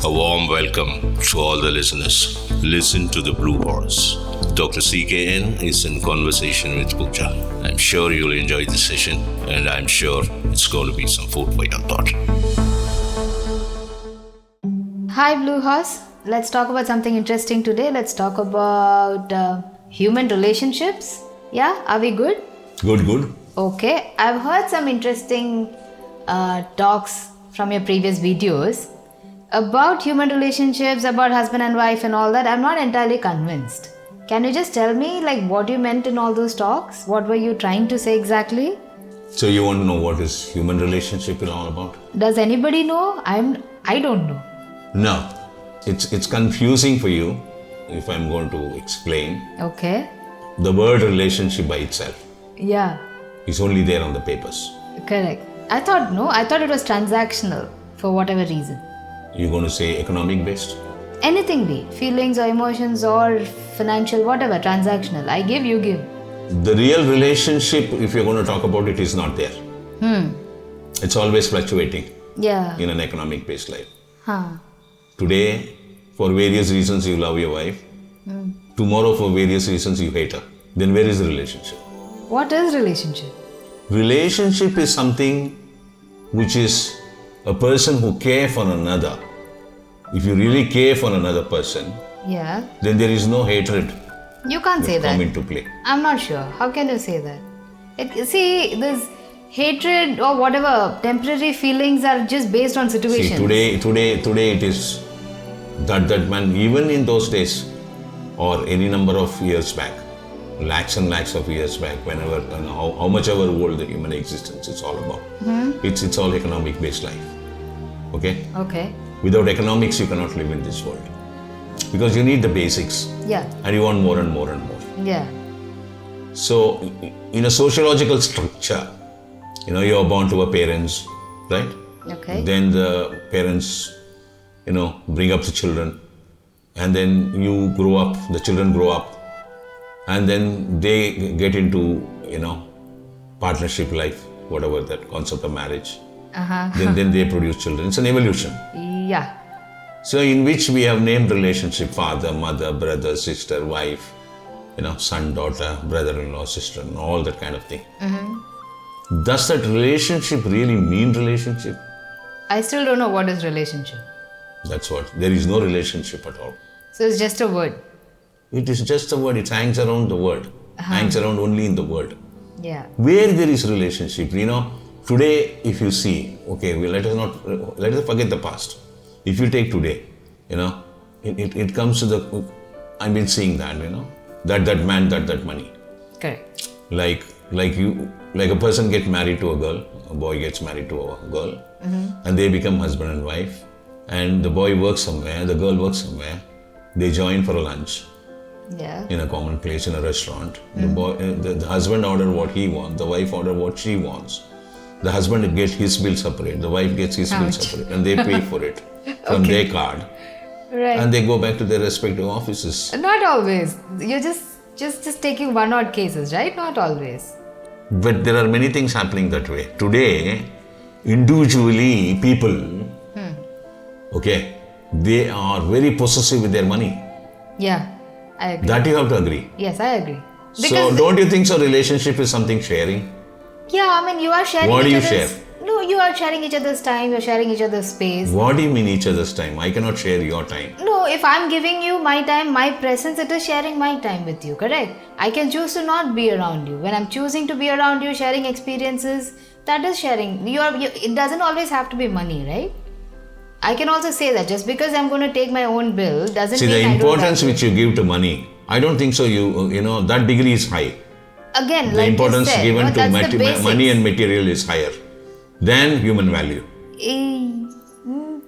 A warm welcome to all the listeners. Listen to the Blue Horse. Dr.C.K.N. is in conversation with Pooja. I'm sure you'll enjoy this session, and I'm sure it's going to be some food for your thought. Hi, Blue Horse. Let's talk about something interesting today. Let's talk about human relationships. Yeah, are we good? Good. Okay. I've heard some interesting talks from your previous videos about human relationships, about husband and wife and all that. I'm not entirely convinced. Can you just tell me what you meant in all those talks? What were you trying to say exactly? So you want to know what is human relationship is all about? Does anybody know? I don't know. No. It's confusing for you if I'm going to explain. Okay. The word relationship by itself Yeah. is only there on the papers. Correct. I thought it was transactional for whatever reason. You're going to say economic based? Anything be, feelings or emotions or financial, whatever, transactional. I give, you give. The real relationship, if you're going to talk about it, is not there. It's always fluctuating Yeah. in an economic based life. Huh. Today, for various reasons, you love your wife. Tomorrow, for various reasons, you hate her. Then where is the relationship? What is relationship? Relationship is something which is a person who cares for another. If you really care for another person, Yeah. then there is no hatred You can't say that come that. into play. I'm not sure. How can you say that? This hatred or whatever temporary feelings are just based on situations. See, today it is that man, even in those days or any number of years back, lakhs and lakhs of years back, whenever and how much ever old the human existence is all about. It's all economic based life. Okay? Without economics, you cannot live in this world. Because you need the basics. Yeah. And you want more and more and more. Yeah. So, in a sociological structure, you are born to a parents, right? Okay. Then the parents, bring up the children. And then you grow up, the children grow up. And then they get into, partnership life, whatever that concept of marriage. Then they produce children. It's an evolution. Yeah. So in which we have named relationship, father, mother, brother, sister, wife, son, daughter, brother-in-law, sister, and all that kind of thing. Does that relationship really mean relationship? I still don't know what is relationship. That's what. There is no relationship at all. So it's just a word. It is just a word. It hangs around the word. Hangs around only in the word. Yeah. Where there is relationship, today if you see, let us forget the past. If you take today, it comes to the, I've been seeing that, that man, that money. Correct. Like a person gets married to a girl, a boy gets married to a girl, and they become husband and wife, and the boy works somewhere, the girl works somewhere, they join for a lunch. Yeah. In a common place, in a restaurant. The husband order what he wants, the wife order what she wants. The husband gets his bill separate, the wife gets his bill separate, and they pay for it from their card. Right. And they go back to their respective offices. Not always. You're just taking one odd cases, right? Not always. But there are many things happening that way. Today, individually, people, they are very possessive with their money. Yeah. I agree. That you have to agree. Yes, I agree. So don't you think so relationship is something sharing? Yeah, you are sharing What do each you other's... share? No, you are sharing each other's time, you're sharing each other's space. What do you mean each other's time? I cannot share your time. No, if I'm giving you my time, my presence, it is sharing my time with you, correct? I can choose to not be around you. When I'm choosing to be around you, sharing experiences, that is sharing. It doesn't always have to be money, right? I can also say that just because I'm going to take my own bill doesn't See, mean the I don't importance value which you give to money, I don't think so. That degree is high. Again, The like importance you said, given to that's the basics. money and material is higher than human value.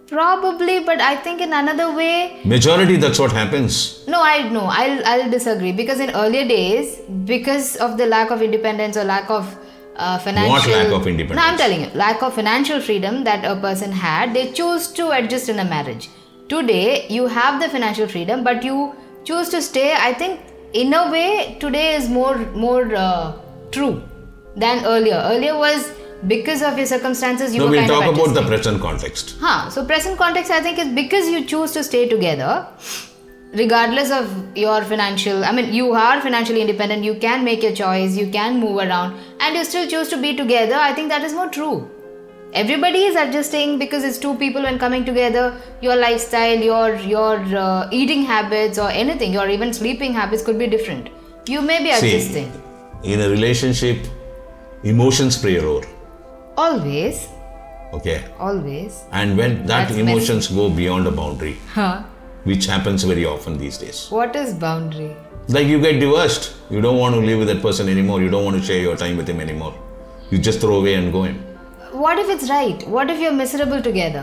Probably, but I think in another way. Majority, that's what happens. No, I'll disagree, because in earlier days, because of the lack of independence or lack of financial... What lack of independence? No, I'm telling you, lack of financial freedom that a person had, they choose to adjust in a marriage. Today, you have the financial freedom, but you choose to stay. I think in a way, today is more true than earlier. Earlier was because of your circumstances, you No, were we'll kind of talk about the adjusting. present context. So present context, I think, is because you choose to stay together, regardless of your financial. I mean, you are financially independent. You can make your choice. You can move around, and you still choose to be together. I think that is more true. Everybody is adjusting because it's two people when coming together. Your lifestyle, your eating habits, or anything, your even sleeping habits could be different. You may be adjusting. See, in a relationship, emotions play a role. Always. Okay. Always. And when that That's emotions go beyond a boundary, Huh? which happens very often these days. What is boundary? Like you get divorced. You don't want to live with that person anymore. You don't want to share your time with him anymore. You just throw away and go in. What if it's right? What if you're miserable together?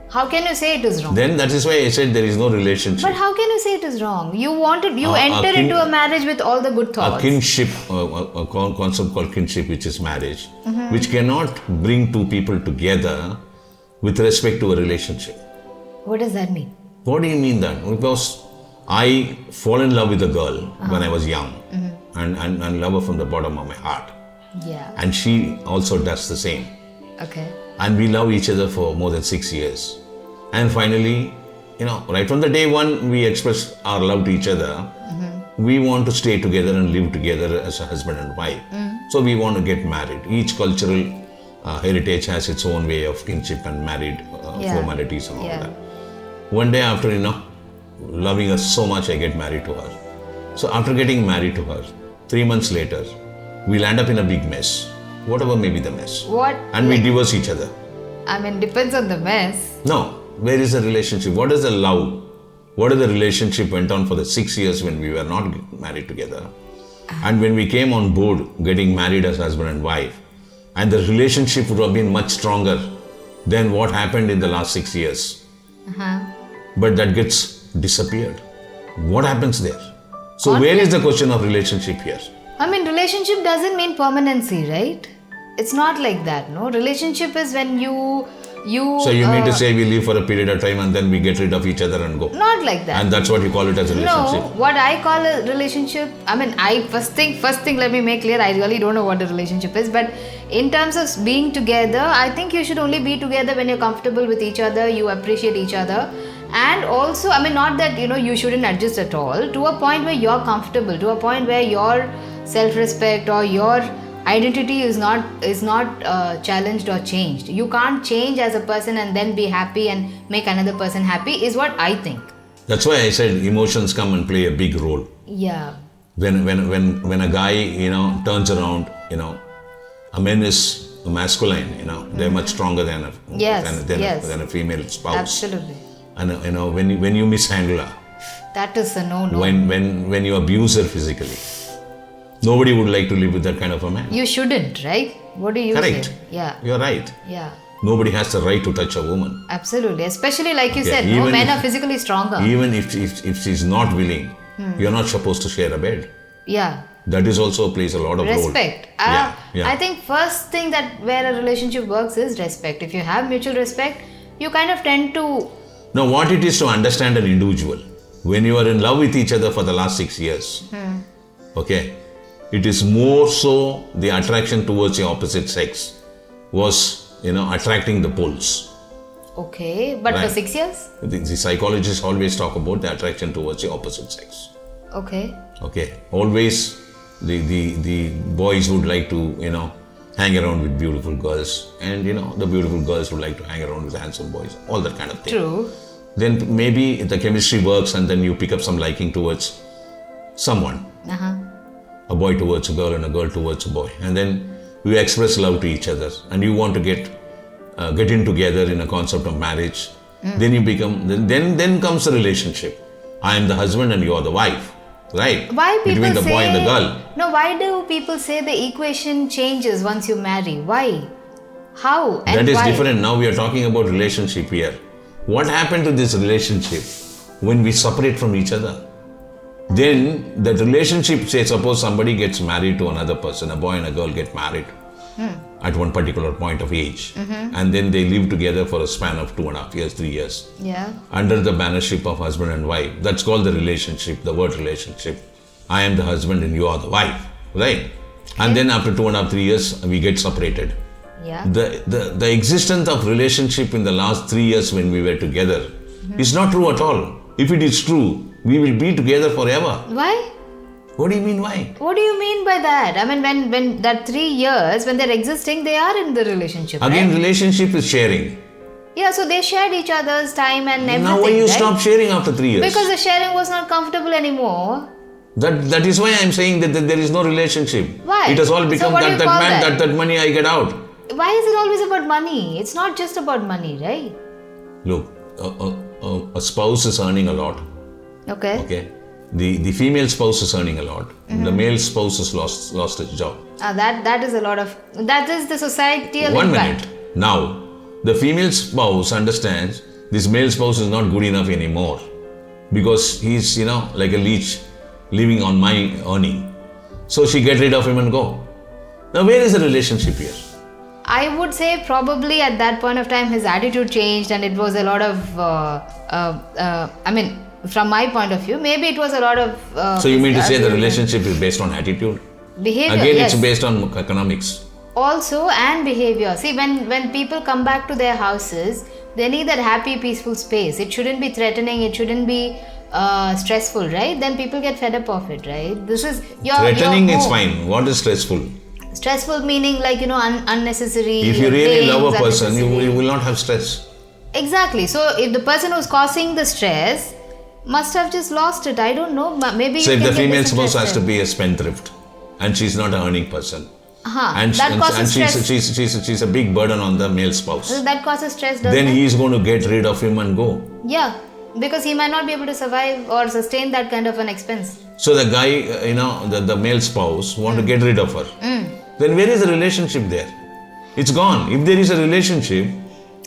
How can you say it is wrong? Then that is why I said there is no relationship. But how can you say it is wrong? You A enter kin- into a marriage with all the good A thoughts. kinship, a concept called kinship, which is marriage, Mm-hmm. which cannot bring two people together with respect to a relationship. What does that mean? What do you mean that? Because I fall in love with a girl when I was young and love her from the bottom of my heart. Yeah. And she also does the same. Okay. And we love each other for more than 6 years. And finally, right from the day one, we express our love to each other. We want to stay together and live together as a husband and wife. So we want to get married. Each cultural heritage has its own way of kinship and married formalities and all Yeah. that. One day after, loving her so much, I get married to her. So after getting married to her, 3 months later, we'll end up in a big mess. Whatever may be the mess. What? And we divorce each other. I mean, depends on the mess. No. Where is the relationship? What is the love? What is the relationship went on for the 6 years when we were not married together? And when we came on board getting married as husband and wife, and the relationship would have been much stronger than what happened in the last 6 years. But that gets disappeared. What happens there? So where is the question of relationship here? I mean, relationship doesn't mean permanency, right? It's not like that, no? Relationship is when you So you mean to say we live for a period of time and then we get rid of each other and go? Not like that. And that's what you call it as a relationship? No, what I call a relationship, I mean, first thing, let me make clear, I really don't know what a relationship is, but in terms of being together, I think you should only be together when you're comfortable with each other, you appreciate each other, and also, I mean, not that, you shouldn't adjust at all, to a point where you're comfortable, to a point where your self-respect or your identity is not challenged or changed. You can't change as a person and then be happy and make another person happy, is what I think. That's why I said emotions come and play a big role. Yeah. When a guy, turns around, a man is masculine, they're much stronger than a female spouse. Absolutely. And when you mishandle her, That is a no-no. when you abuse her physically, nobody would like to live with that kind of a man. You shouldn't, right? What do you Correct. say? Yeah. You're right. Yeah. Nobody has the right to touch a woman. Absolutely. Especially like you Okay, said, even men if- are physically stronger. Even if she's not willing, you're not supposed to share a bed. Yeah. That is also plays a lot of role. Respect. Yeah. I think first thing that where a relationship works is respect. If you have mutual respect, you kind of tend to. Now, what it is to understand an individual, when you are in love with each other for the last 6 years, okay, it is more so the attraction towards the opposite sex was, attracting the poles. Okay, but for Right. 6 years? The psychologists always talk about the attraction towards the opposite sex. Okay. Okay, always the boys would like to, hang around with beautiful girls, and the beautiful girls would like to hang around with handsome boys, all that kind of thing. True. Then maybe the chemistry works and then you pick up some liking towards someone. A boy towards a girl and a girl towards a boy. And then you express love to each other and you want to get in together in a concept of marriage. Then you become, then comes the relationship. I am the husband and you are the wife. Right? Why people Between the say, boy and the girl. No, why do people say the equation changes once you marry? Why? How? And That is why? different. Now we are talking about relationship here. What happened to this relationship when we separate from each other? Then that relationship, say suppose somebody gets married to another person, a boy and a girl get married at one particular point of age, and then they live together for a span of 2.5 years, 3 years, Yeah. under the bannership of husband and wife. That's called the relationship, the word relationship. I am the husband and you are the wife, right? And then after 2.5, 3 years, we get separated. Yeah. The existence of relationship in the last 3 years when we were together is not true at all. If it is true, we will be together forever. Why? What do you mean why? What do you mean by that? I mean, when that 3 years, when they're existing, they are in the relationship. Again, right? relationship is sharing. Yeah, so they shared each other's time and everything. Now why you right? stop sharing after 3 years? Because the sharing was not comfortable anymore. That is why I am saying that there is no relationship. Why? It has all So become what do you call that money I get out. Why is it always about money? It's not just about money, right? Look, a spouse is earning a lot. Okay. Okay. The female spouse is earning a lot. The male spouse has lost his job. That is a lot of, that is the societal One impact. minute. Now, the female spouse understands this male spouse is not good enough anymore because he's, like a leech living on my earning. So she get rid of him and go. Now, where is the relationship here? I would say probably at that point of time his attitude changed and it was a lot of, from my point of view, maybe it was a lot of... So you mean to say the relationship is based on attitude? Behavior, Again, yes. it's based on economics. Also, and behavior. See, when people come back to their houses, they need that happy, peaceful space. It shouldn't be threatening. It shouldn't be stressful, right? Then people get fed up of it, right? This is Threatening your is home. fine. What is stressful? Stressful meaning like, unnecessary. If you really things, love a person, you unnecessary. will not have stress. Exactly. So, if the person who's causing the stress must have just lost it. I don't know. Maybe So you if can the get female spouse has to disinterested. be a spendthrift and she's not an earning person. And that causes stress. she's a big burden on the male spouse. That causes stress, doesn't Then it? he is going to get rid of him and go. Yeah, because he might not be able to survive or sustain that kind of an expense. So the guy, the male spouse want to get rid of her. Then where is the relationship there? It's gone. If there is a relationship,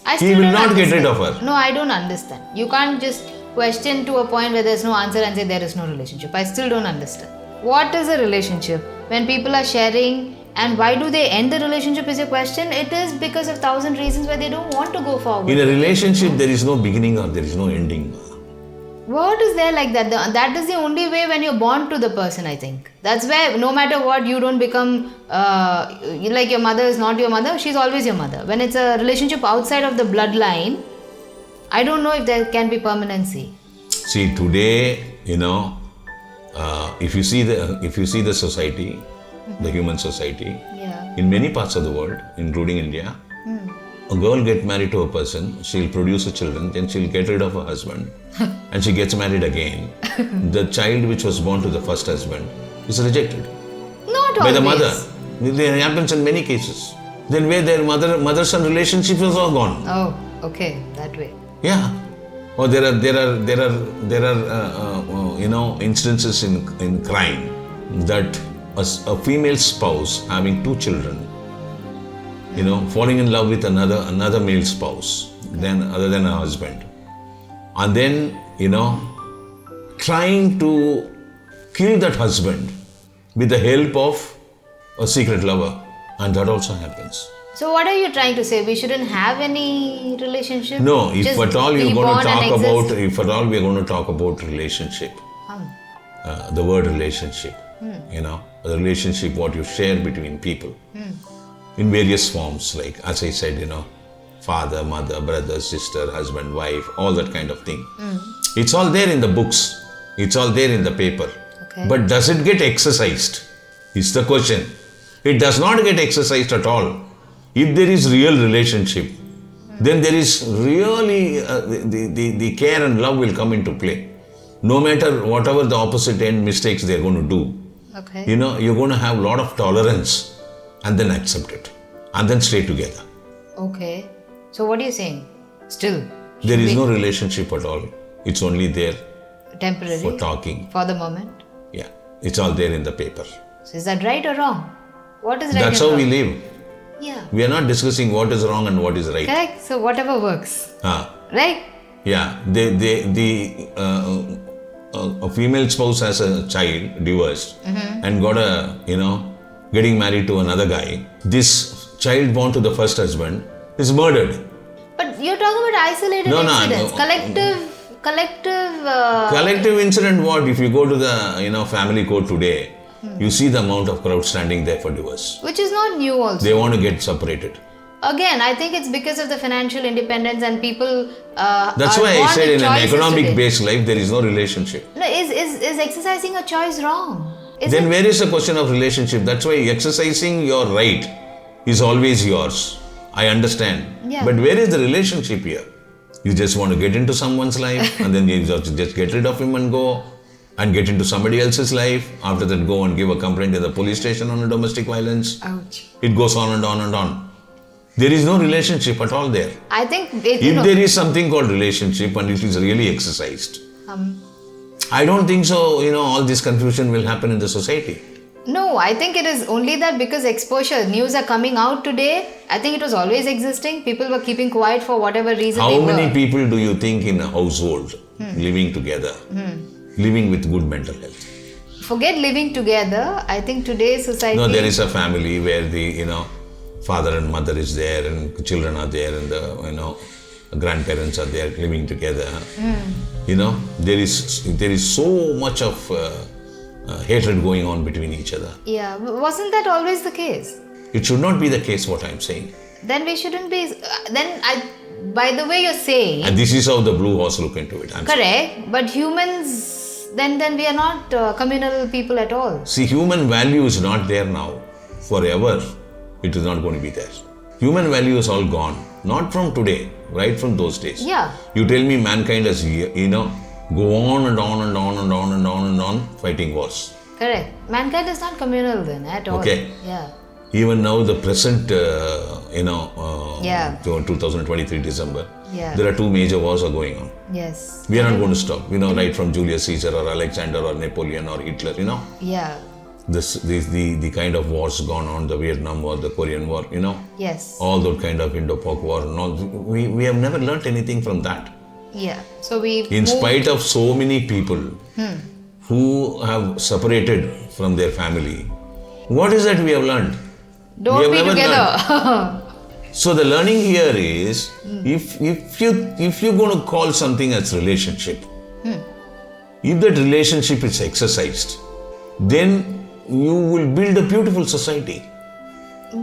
I he still will don't not get understand. rid of her. No, I don't understand. You can't just question to a point where there's no answer and say there is no relationship. I still don't understand. What is a relationship? When people are sharing, and why do they end the relationship is your question. It is because of 1,000 reasons why they don't want to go forward. In a relationship, there is no beginning or there is no ending. What is there like that? That is the only way when you're born to the person, I think. That's where no matter what, you don't become, like your mother is not your mother, she's always your mother. When it's a relationship outside of the bloodline, I don't know if there can be permanency. See, today, if you see the society, the human society, Yeah. in many parts of the world, including India, a girl get married to a person, she'll produce a children, then she'll get rid of her husband and she gets married again. The child which was born to the first husband is rejected Not by always. the mother. It happens in many many Then where their mother-son relationship is all gone. Oh, okay, that way. Yeah. Or there are instances in crime that a female spouse having 2 children, falling in love with another male spouse, then other than a husband, and then trying to kill that husband with the help of a secret lover, and that also happens. So what are you trying to say? We shouldn't have any relationship? No, if Just at all be you're going born to and talk about, exist? if at all we are going to talk about relationship, the word relationship, the relationship what you share between people in various forms, like as I said, father, mother, brother, sister, husband, wife, all that kind of thing. It's all there in the books. It's all there in the paper. Okay. But does it get exercised? Is the question. It does not get exercised at all. If there is real relationship, then there is really the care and love will come into play. No matter whatever the opposite end mistakes they are going to do. Okay. You're going to have a lot of tolerance and then accept it and then stay together. Okay. So what are you saying? Still? There is no relationship at all. It's only there Temporary? for talking. For the moment? Yeah. It's all there in the paper. So is that right or wrong? What is right That's and how we wrong? live. Yeah. We are not discussing what is wrong and what is right. Correct. So whatever works. Right? Yeah. A female spouse has a child, divorced, and got getting married to another guy. This child born to the first husband is murdered. But you're talking about isolated No, incidents. Collective incident what? If you go to the family court today, you see the amount of crowd standing there for divorce. Which is not new also. They want to get separated. Again, I think it's because of the financial independence and people. That's are why I born said with in an choices economic today. based life, there is no relationship. No, is exercising a choice wrong? Is Then it? where is the question of relationship? That's why exercising your right is always yours. I understand. Yeah. But where is the relationship here? You just want to get into someone's life and then you just get rid of him and go and get into somebody else's life. After that, go and give a complaint in the police station on a domestic violence. Ouch. It goes on and on and on. There is no relationship at all there. I think If there is something called relationship and it is really exercised, I don't think so, all this confusion will happen in the society. No, I think it is only that because exposure, news are coming out today. I think it was always existing. People were keeping quiet for whatever reason How they many were. people do you think in a household living together, living with good mental health? Forget living together. I think today's society. No, there is a family where the, father and mother is there and children are there and the, grandparents are there living together. There is so much of hatred going on between each other. Yeah, wasn't that always the case? It should not be the case what I am saying. Then we shouldn't be. By the way you're saying. And this is how the Blue Horse look into it. Correct, but humans, then we are not communal people at all. See, human value is not there now. Forever, it is not going to be there. Human value is all gone. Not from today, right from those days. Yeah. You tell me mankind has, go on and on and on and on and on and on fighting wars. Correct. Mankind is not communal then at all. Okay. Yeah. Even now, the present, Yeah. 2023 December, Yeah. there are two major wars are going on. Yes. We are not going to stop. Right from Julius Caesar or Alexander or Napoleon or Hitler, Yeah. the kind of wars gone on, the Vietnam War, the Korean War, Yes. all that kind of Indo-Pak War. And all, we have never learnt anything from that. Yeah. So we. In spite of so many people who have separated from their family, what is that we have learned? Don't we have be never together. So the learning here is, if you're going to call something as relationship, if that relationship is exercised, then you will build a beautiful society.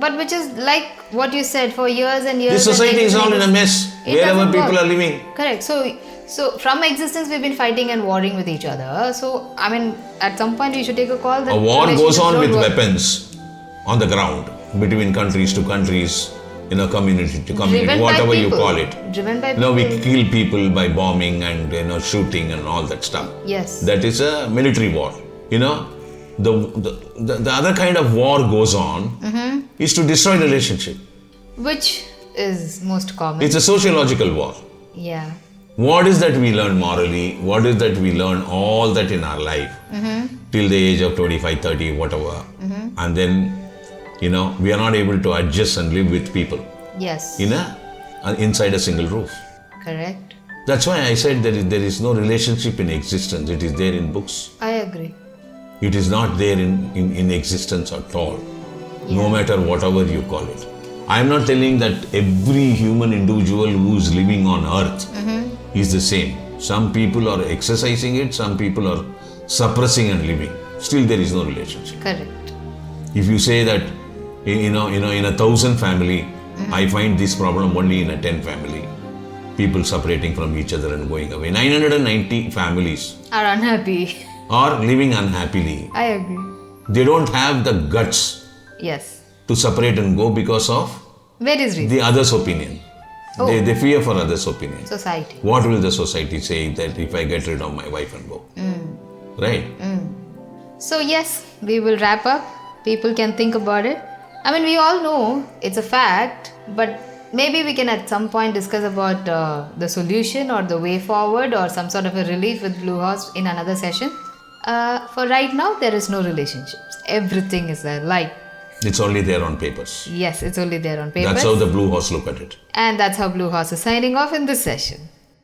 But which is like what you said for years and years. This society is all in a mess, It wherever doesn't people work. are living. Correct. So from existence we've been fighting and warring with each other. So I mean, at some point we should take a call that A war goes relationships on don't with work. weapons on the ground, between countries to countries, community to community, Driven by whatever you people. call it. Driven by people. We kill people by bombing and shooting and all that stuff. Yes. That is a military war. The other kind of war goes on is to destroy relationship. Which is most common. It's a sociological war. Yeah. What is that we learn morally? What is that we learn all that in our life till the age of 25, 30, whatever. And then, we are not able to adjust and live with people Yes. inside a single roof. Correct. That's why I said there is no relationship in existence. It is there in books. I agree. It is not there in existence at all, no matter whatever you call it. I am not telling that every human individual who is living on earth is the same. Some people are exercising it, some people are suppressing and living. Still there is no relationship. Correct. If you say that in a 1,000 family, I find this problem only in a 10 family. People separating from each other and going away. 990 families Are unhappy. are living unhappily. I agree. They don't have the guts Yes. to separate and go because of Various reasons. the other's opinion. Oh. They fear for others' opinion. Society. What will the society say that if I get rid of my wife and go? Right? So yes, we will wrap up. People can think about it. I mean, we all know it's a fact, but maybe we can at some point discuss about the solution or the way forward or some sort of a relief with Blue Horse in another session. For right now, there is no relationships. Everything is a lie. It's only there on papers. Yes, it's only there on paper. That's how the Blue Horse look at it. And that's how Blue Horse is signing off in this session.